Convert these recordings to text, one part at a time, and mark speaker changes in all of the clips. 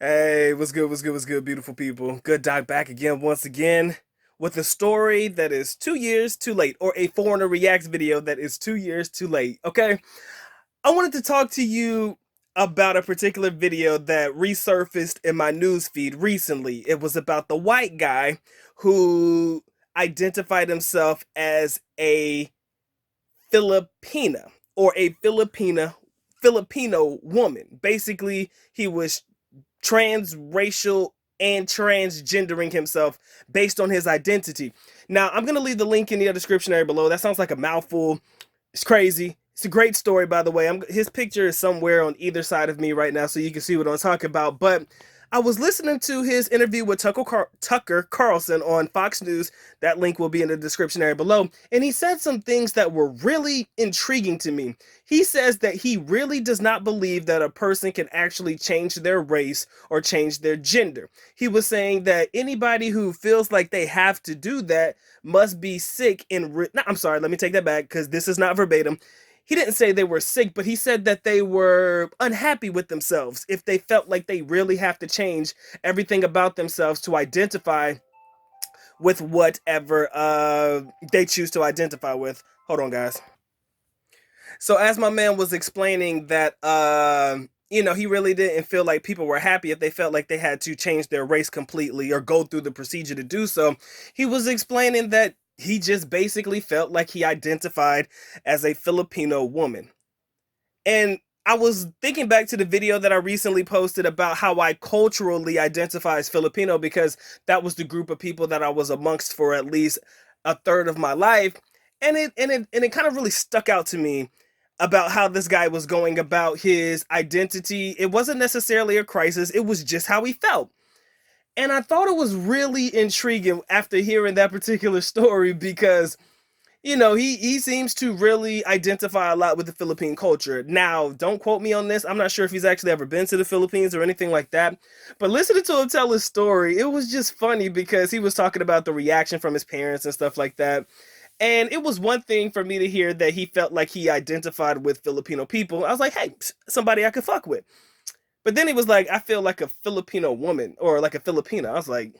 Speaker 1: Hey, what's good, beautiful people? Good Doc back again, once again, with a story that is 2 years too late, or a foreigner reacts video that is 2 years too late. Okay, I wanted to talk to you about a particular video that resurfaced in my news feed recently. It was about the white guy who identified himself as a Filipina or a Filipino woman. Basically, he was transracial and transgendering himself based on his identity. Now, I'm going to leave the link in the description area below. That sounds like a mouthful. It's crazy. It's a great story, by the way. His picture is somewhere on either side of me right now, so you can see what I'm talking about. But I was listening to his interview with Tucker Carlson on Fox News. That link will be in the description area below. And he said some things that were really intriguing to me. He says that he really does not believe that a person can actually change their race or change their gender. He was saying that anybody who feels like they have to do that must be sick in. No, I'm sorry, let me take that back because this is not verbatim. He didn't say they were sick, but he said that they were unhappy with themselves if they felt like they really have to change everything about themselves to identify with whatever they choose to identify with. Hold on, guys. So as my man was explaining that he really didn't feel like people were happy if they felt like they had to change their race completely or go through the procedure to do so. He was explaining that he just basically felt like he identified as a Filipino woman. And I was thinking back to the video that I recently posted about how I culturally identify as Filipino because that was the group of people that I was amongst for at least a third of my life. And it kind of really stuck out to me about how this guy was going about his identity. It wasn't necessarily a crisis, it was just how he felt. And I thought it was really intriguing after hearing that particular story because he seems to really identify a lot with the Philippine culture. Now, don't quote me on this. I'm not sure if he's actually ever been to the Philippines or anything like that. But listening to him tell his story, it was just funny because he was talking about the reaction from his parents and stuff like that. And it was one thing for me to hear that he felt like he identified with Filipino people. I was like, hey, somebody I could fuck with. But then he was like, I feel like a Filipino woman or like a Filipina. I was like,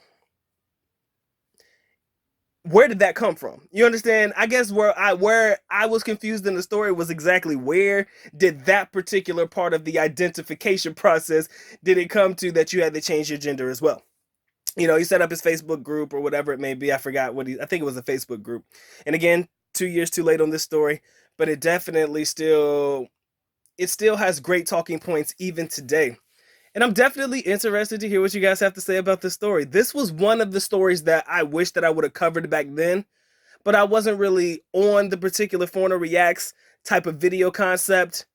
Speaker 1: where did that come from? You understand? I guess where I was confused in the story was exactly where did that particular part of the identification process did it come to that you had to change your gender as well? He set up his Facebook group or whatever it may be. I forgot I think it was a Facebook group. And again, 2 years too late on this story, but it still has great talking points even today. And I'm definitely interested to hear what you guys have to say about this story. This was one of the stories that I wish that I would have covered back then, but I wasn't really on the particular Foreigner Reacts type of video concept.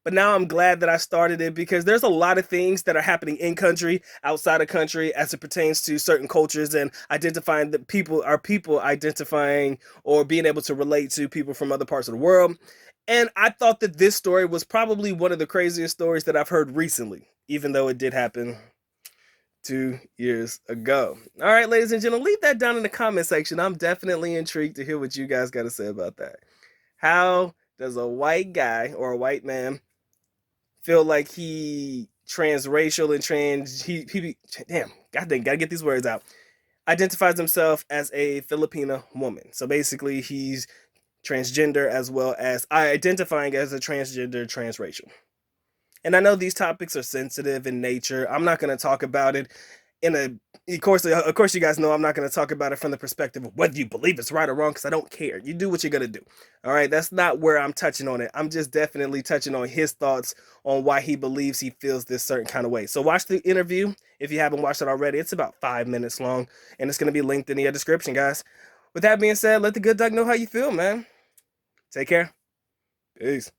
Speaker 1: But now I'm glad that I started it because there's a lot of things that are happening in country, outside of country, as it pertains to certain cultures and identifying that people identifying or being able to relate to people from other parts of the world. And I thought that this story was probably one of the craziest stories that I've heard recently, even though it did happen 2 years ago. All right, ladies and gentlemen, leave that down in the comment section. I'm definitely intrigued to hear what you guys got to say about that. How does a white guy or a white man feel like he transracial and damn, gotta get these words out. Identifies himself as a Filipina woman. So basically, he's transgender as well as identifying as a transgender transracial. And I know these topics are sensitive in nature. I'm not going to talk about it in a of course you guys know I'm not going to talk about it from the perspective of whether you believe it's right or wrong because I don't care. You do what you're going to do. All right, that's not where I'm touching on it. I'm just definitely touching on his thoughts on why he believes he feels this certain kind of way. So watch the interview if you haven't watched it already. It's about 5 minutes long and it's going to be linked in the description, guys. With that being said, let the good dog know how you feel, man. Take care. Peace.